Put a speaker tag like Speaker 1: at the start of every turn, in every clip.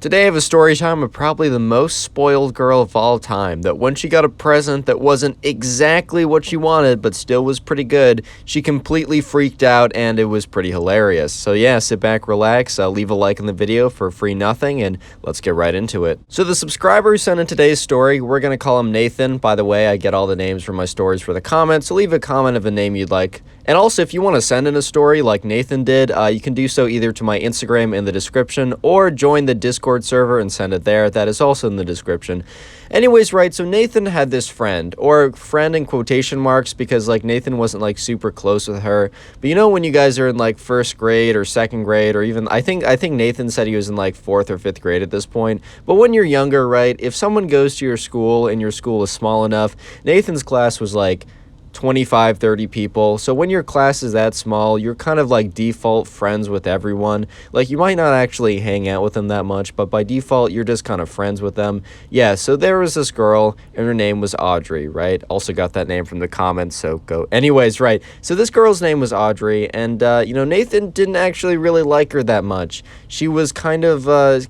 Speaker 1: Today I have a story time of probably the most spoiled girl of all time, that when she got a present that wasn't exactly what she wanted but still was pretty good, she completely freaked out and it was pretty hilarious. So yeah, sit back, relax, leave a like in the video for free nothing, and let's get right into it. So the subscriber who sent in today's story, we're going to call him Nathan. By the way, I get all the names from my stories for the comments, so leave a comment of a name you'd like. And also, if you want to send in a story like Nathan did, you can do so either to my Instagram in the description or join the Discord server and send it there. That is also in the description. Anyways, right, so Nathan had this friend, or friend in quotation marks, because like Nathan wasn't like super close with her. But you know when you guys are in like first grade or second grade, or even I think Nathan said he was in like 4th or 5th grade at this point. But when you're younger, right, if someone goes to your school and your school is small enough, Nathan's class was like 25, 30 people. So when your class is that small, you're kind of like default friends with everyone. Like you might not actually hang out with them that much, but by default, you're just kind of friends with them. Yeah, so there was this girl and her name was Audrey, right? Also got that name from the comments, so go. Anyways, right. So this girl's name was Audrey, and Nathan didn't actually really like her that much. She was kind of a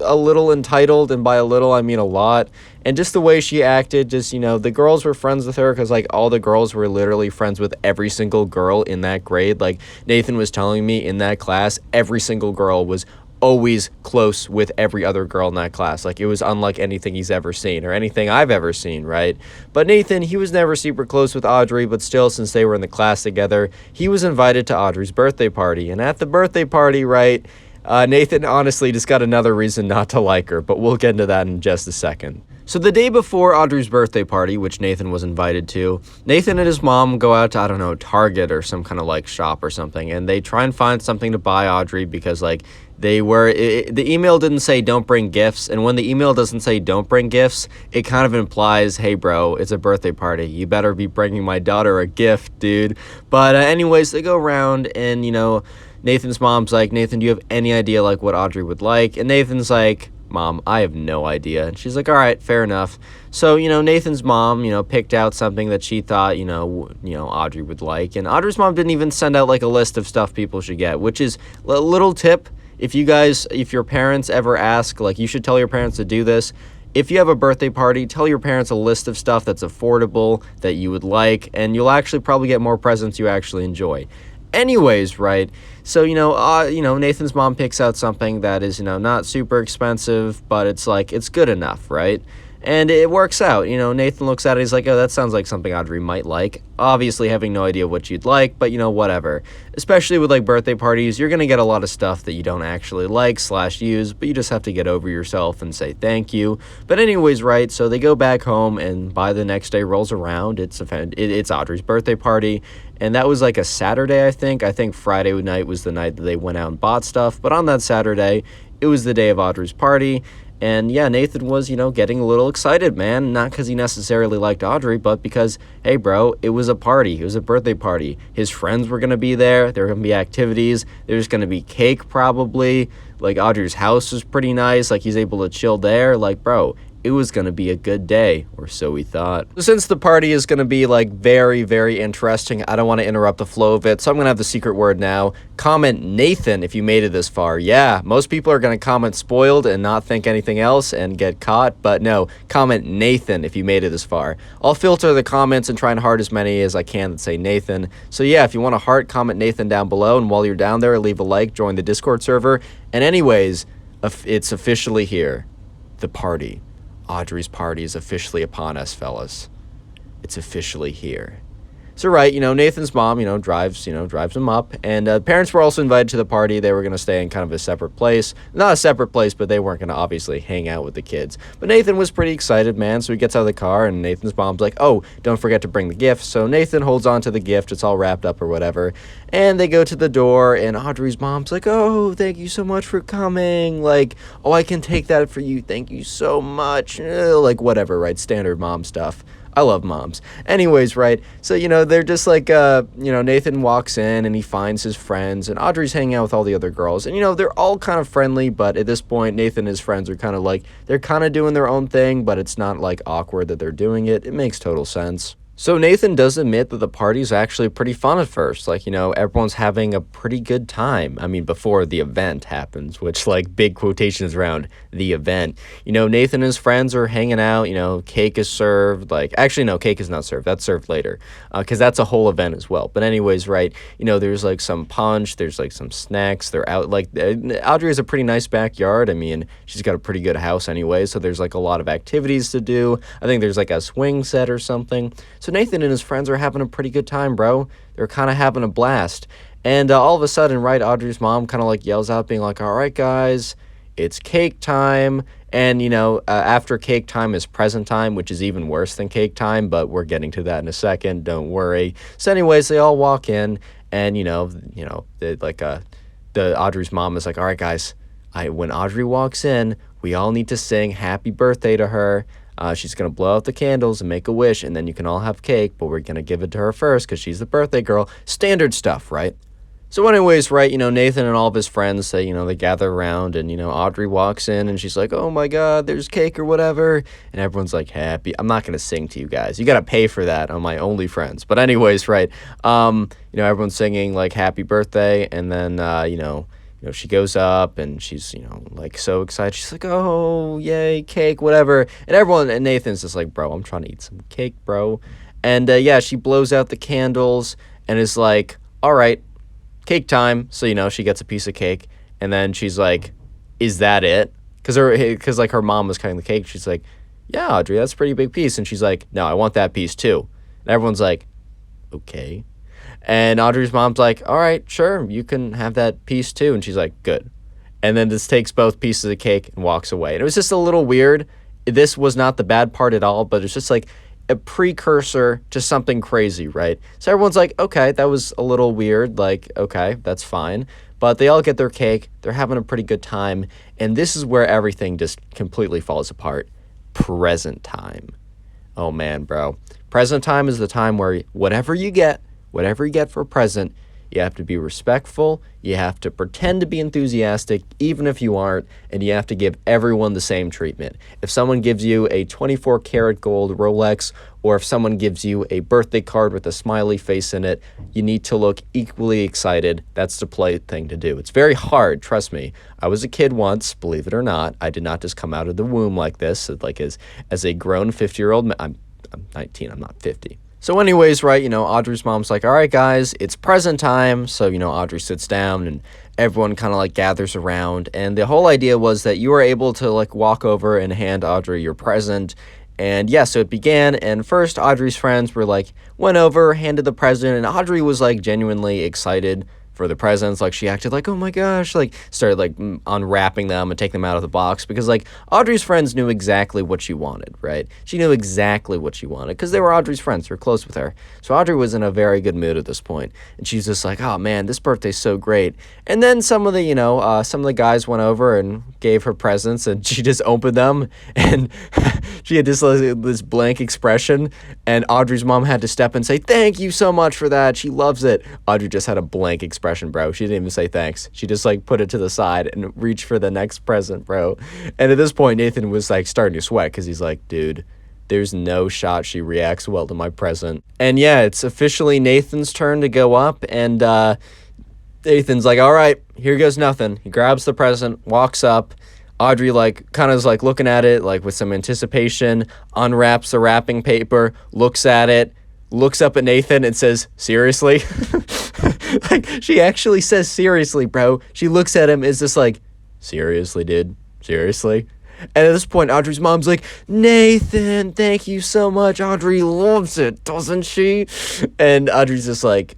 Speaker 1: little entitled, and by a little, I mean a lot. And just the way she acted, just, the girls were friends with her because, like, all the girls were literally friends with every single girl in that grade. Like, Nathan was telling me in that class, every single girl was always close with every other girl in that class. Like, it was unlike anything he's ever seen or anything I've ever seen, right? But Nathan, he was never super close with Audrey, but still, since they were in the class together, he was invited to Audrey's birthday party. And at the birthday party, right, Nathan honestly just got another reason not to like her, but we'll get into that in just a second. So the day before Audrey's birthday party, which Nathan was invited to, Nathan and his mom go out to, I don't know, Target or some kind of like shop or something, and they try and find something to buy Audrey because like the email didn't say don't bring gifts, and when the email doesn't say don't bring gifts, it kind of implies, hey bro, it's a birthday party, you better be bringing my daughter a gift, dude. But anyways, they go around and Nathan's mom's like, Nathan, do you have any idea like what Audrey would like? And Nathan's like, Mom, I have no idea. And she's like, all right, fair enough. So, Nathan's mom, picked out something that she thought, Audrey would like. And Audrey's mom didn't even send out like a list of stuff people should get, which is a little tip. If your parents ever ask, like, you should tell your parents to do this. If you have a birthday party, tell your parents a list of stuff that's affordable that you would like, and you'll actually probably get more presents you actually enjoy. Anyways, right, so, Nathan's mom picks out something that is, not super expensive, but it's like, it's good enough, right? And it works out. Nathan looks at it, he's like, oh, that sounds like something Audrey might like. Obviously having no idea what you'd like, but, whatever. Especially with, like, birthday parties, you're going to get a lot of stuff that you don't actually like / use, but you just have to get over yourself and say thank you. But anyways, right, so they go back home, and by the next day rolls around, it's Audrey's birthday party. And that was like a Saturday, I think. I think Friday night was the night that they went out and bought stuff. But on that Saturday, it was the day of Audrey's party. And yeah, Nathan was, getting a little excited, man. Not because he necessarily liked Audrey, but because, hey, bro, it was a party. It was a birthday party. His friends were going to be there. There were going to be activities. There's going to be cake, probably. Like, Audrey's house was pretty nice. Like, he's able to chill there. Like, bro, it was going to be a good day, or so we thought. Since the party is going to be, like, very, very interesting, I don't want to interrupt the flow of it, so I'm going to have the secret word now. Comment Nathan if you made it this far. Yeah, most people are going to comment spoiled and not think anything else and get caught, but no, comment Nathan if you made it this far. I'll filter the comments and try and heart as many as I can that say Nathan. So yeah, if you want to heart, comment Nathan down below, and while you're down there, leave a like, join the Discord server. And anyways, it's officially here. The party. Audrey's party is officially upon us, fellas. It's officially here. So, right, Nathan's mom, drives him up, and parents were also invited to the party. They were going to stay in kind of a separate place. Not a separate place, but they weren't going to obviously hang out with the kids. But Nathan was pretty excited, man, so he gets out of the car, and Nathan's mom's like, oh, don't forget to bring the gift. So Nathan holds on to the gift. It's all wrapped up or whatever. And they go to the door, and Audrey's mom's like, oh, thank you so much for coming. Like, oh, I can take that for you. Thank you so much. Like, whatever, right? Standard mom stuff. I love moms. Anyways, right, so, they're just like, Nathan walks in and he finds his friends, and Audrey's hanging out with all the other girls, and, they're all kind of friendly, but at this point, Nathan and his friends are kind of like, they're kind of doing their own thing, but it's not, like, awkward that they're doing it. It makes total sense. So Nathan does admit that the party's actually pretty fun at first. Like, everyone's having a pretty good time. I mean, before the event happens, which, like, big quotations around the event. Nathan and his friends are hanging out. Cake is served. Like, actually, no, cake is not served. That's served later, because that's a whole event as well. But anyways, right, there's, like, some punch. There's, like, some snacks. They're out. Like, Audrey has a pretty nice backyard. I mean, she's got a pretty good house anyway, so there's, like, a lot of activities to do. I think there's, like, a swing set or something. So Nathan and his friends are having a pretty good time, bro. They're kind of having a blast. And all of a sudden, right, Audrey's mom kind of like yells out, being like, all right, guys, it's cake time. And, after cake time is present time, which is even worse than cake time, but we're getting to that in a second. Don't worry. So anyways, they all walk in and, the Audrey's mom is like, all right, guys, when Audrey walks in, we all need to sing happy birthday to her. She's going to blow out the candles and make a wish, and then you can all have cake, but we're going to give it to her first because she's the birthday girl. Standard stuff, right? So anyways, right, Nathan and all of his friends, they gather around, and, Audrey walks in, and she's like, oh, my God, there's cake or whatever. And everyone's like, happy. I'm not going to sing to you guys. You got to pay for that on my OnlyFriends. But anyways, right, everyone's singing, like, happy birthday, and then, she goes up and she's, like so excited. She's like, oh, yay, cake, whatever. And Nathan's just like, bro, I'm trying to eat some cake, bro. And she blows out the candles and is like, all right, cake time. So, she gets a piece of cake. And then she's like, is that it? Because like her mom was cutting the cake. She's like, yeah, Audrey, that's a pretty big piece. And she's like, no, I want that piece too. And everyone's like, okay. And Audrey's mom's like, all right, sure, you can have that piece too. And she's like, good. And then just takes both pieces of cake and walks away. And it was just a little weird. This was not the bad part at all, but it's just like a precursor to something crazy, right? So everyone's like, okay, that was a little weird. Like, okay, that's fine. But they all get their cake. They're having a pretty good time. And this is where everything just completely falls apart. Present time. Oh, man, bro. Present time is the time where whatever you get for a present, you have to be respectful, you have to pretend to be enthusiastic, even if you aren't, and you have to give everyone the same treatment. If someone gives you a 24-karat gold Rolex, or if someone gives you a birthday card with a smiley face in it, you need to look equally excited. That's the polite thing to do. It's very hard, trust me. I was a kid once, believe it or not. I did not just come out of the womb like this, like as a grown 50-year-old man. I'm 19, I'm not 50. So anyways, right, Audrey's mom's like, all right, guys, it's present time. So, Audrey sits down and everyone kind of like gathers around. And the whole idea was that you were able to like walk over and hand Audrey your present. And yeah, so it began. And first, Audrey's friends were like, went over, handed the present. And Audrey was like genuinely excited for the presents. Like, she acted like, oh my gosh, like started like unwrapping them and taking them out of the box, because like Audrey's friends knew exactly what she wanted, right? She knew exactly what she wanted because they were Audrey's friends. They were close with her. So Audrey was in a very good mood at this point, and she's just like, oh man, this birthday's so great. And then some of the guys went over and gave her presents, and she just opened them, and she had this blank expression, and Audrey's mom had to step and say, thank you so much for that. She loves it. Audrey just had a blank expression, bro. She didn't even say thanks. She just like put it to the side and reached for the next present, bro. And at this point, Nathan was like starting to sweat because he's like, dude, there's no shot she reacts well to my present. And yeah, it's officially Nathan's turn to go up, and Nathan's like, all right, here goes nothing. He grabs the present, walks up. Audrey like kind of is like looking at it like with some anticipation, unwraps the wrapping paper, looks at it, looks up at Nathan and says, seriously? Like, she actually says seriously, bro. She looks at him, is just like, seriously, dude? Seriously? And at this point, Audrey's mom's like, Nathan, thank you so much. Audrey loves it, doesn't she? And Audrey's just like,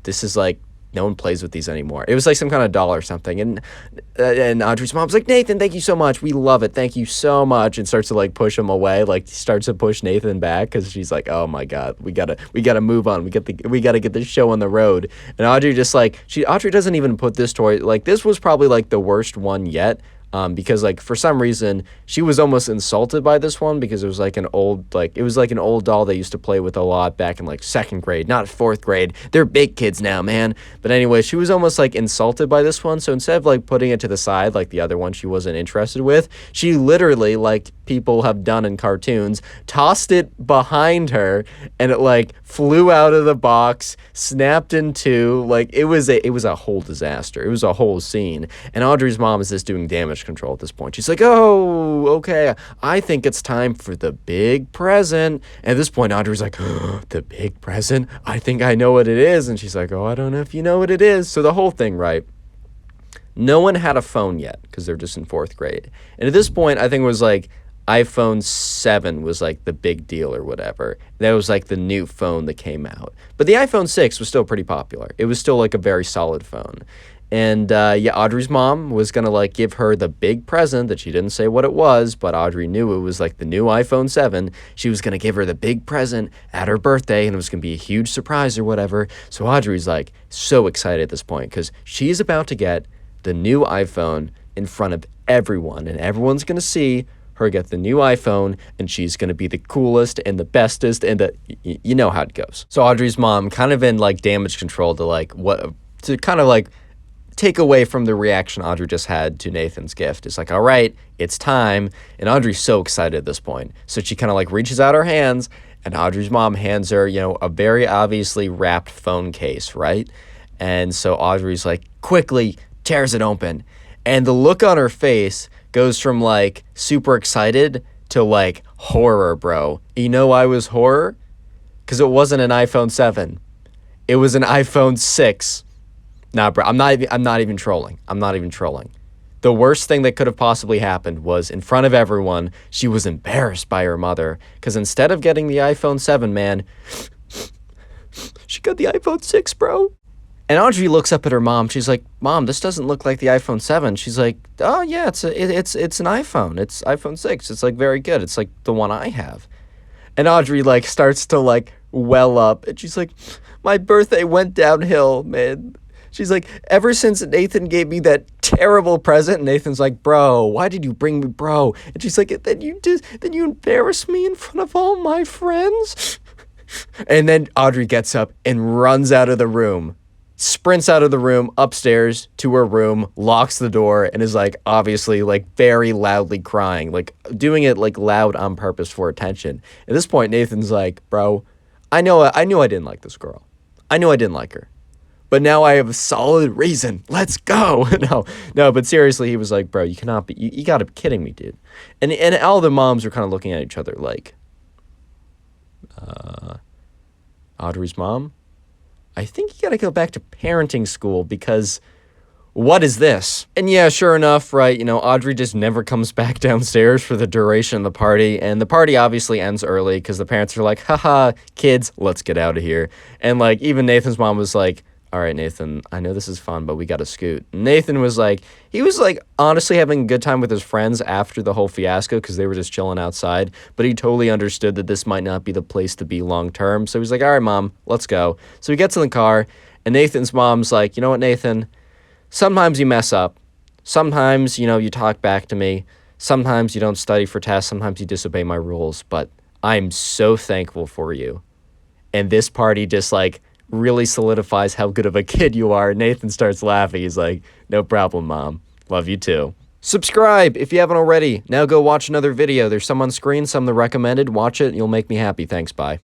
Speaker 1: this is like, no one plays with these anymore. It was like some kind of doll or something. And Audrey's mom's like, Nathan, thank you so much. We love it. Thank you so much. And starts to like push him away. Like starts to push Nathan back because she's like, oh my God, we gotta move on. We gotta get this show on the road. And Audrey just like, Audrey doesn't even put this toy, like this was probably like the worst one yet. Because like for some reason she was almost insulted by this one because it was like an old doll they used to play with a lot back in like 2nd grade, not 4th grade. They're big kids now, man. But anyway, she was almost like insulted by this one. So instead of like putting it to the side like the other one she wasn't interested with, she literally, like people have done in cartoons, tossed it behind her, and it like flew out of the box, snapped in two. Like it was a whole disaster. It was a whole scene. And Audrey's mom is just doing damage control at this point. She's like, oh, okay, I think it's time for the big present. And at this point, Audrey's like, oh, the big present? I think I know what it is. And she's like, oh, I don't know if you know what it is. So the whole thing, right? No one had a phone yet because they're just in 4th grade. And at this point, I think it was like iPhone 7 was like the big deal or whatever. That was like the new phone that came out. But the iPhone 6 was still pretty popular. It was still like a very solid phone. And yeah, Audrey's mom was going to like give her the big present that she didn't say what it was, but Audrey knew it was like the new iPhone 7. She was going to give her the big present at her birthday, and it was going to be a huge surprise or whatever. So Audrey's like so excited at this point because she's about to get the new iPhone in front of everyone, and everyone's going to see her get the new iPhone, and she's going to be the coolest and the bestest, and you know how it goes. So Audrey's mom kind of in like damage control to kind of like take away from the reaction Audrey just had to Nathan's gift. It's like, all right, it's time. And Audrey's so excited at this point. So she kind of like reaches out her hands, and Audrey's mom hands her, a very obviously wrapped phone case, right? And so Audrey's like quickly tears it open. And the look on her face goes from like super excited to like horror, bro. You know why it was horror? Because it wasn't an iPhone 7. It was an iPhone 6. Nah, bro, I'm not even trolling. I'm not even trolling. The worst thing that could have possibly happened was in front of everyone, she was embarrassed by her mother because instead of getting the iPhone 7, man, she got the iPhone 6, bro. And Audrey looks up at her mom. She's like, Mom, this doesn't look like the iPhone 7. She's like, oh, yeah, it's an iPhone. It's iPhone 6. It's, like, very good. It's, like, the one I have. And Audrey, like, starts to, like, well up. And she's like, my birthday went downhill, man. She's like, ever since Nathan gave me that terrible present. And Nathan's like, bro, why did you bring me, bro? And she's like, then you embarrassed me in front of all my friends? And then Audrey gets up and runs out of the room. Sprints out of the room, upstairs to her room, locks the door, and is like obviously like very loudly crying, like doing it like loud on purpose for attention. At this point, Nathan's like, bro, I knew I didn't like this girl. I knew I didn't like her. But now I have a solid reason. Let's go. No, but seriously, he was like, bro, you cannot be, you gotta be kidding me, dude. And all the moms were kind of looking at each other like, Audrey's mom? I think you gotta go back to parenting school because what is this? And yeah, sure enough, right, Audrey just never comes back downstairs for the duration of the party, and the party obviously ends early because the parents are like, haha, kids, let's get out of here. And like, even Nathan's mom was like, all right, Nathan, I know this is fun, but we gotta scoot. Nathan was like, he was like honestly having a good time with his friends after the whole fiasco because they were just chilling outside, but he totally understood that this might not be the place to be long term. So he's like, all right, Mom, let's go. So he gets in the car, and Nathan's mom's like, you know what, Nathan? Sometimes you mess up. Sometimes, you talk back to me. Sometimes you don't study for tests. Sometimes you disobey my rules, but I'm so thankful for you. And this party just like really solidifies how good of a kid you are. Nathan starts laughing. He's like, no problem, Mom. Love you too. Subscribe if you haven't already. Now go watch another video. There's some on screen, some that recommended. Watch it. You'll make me happy. Thanks. Bye.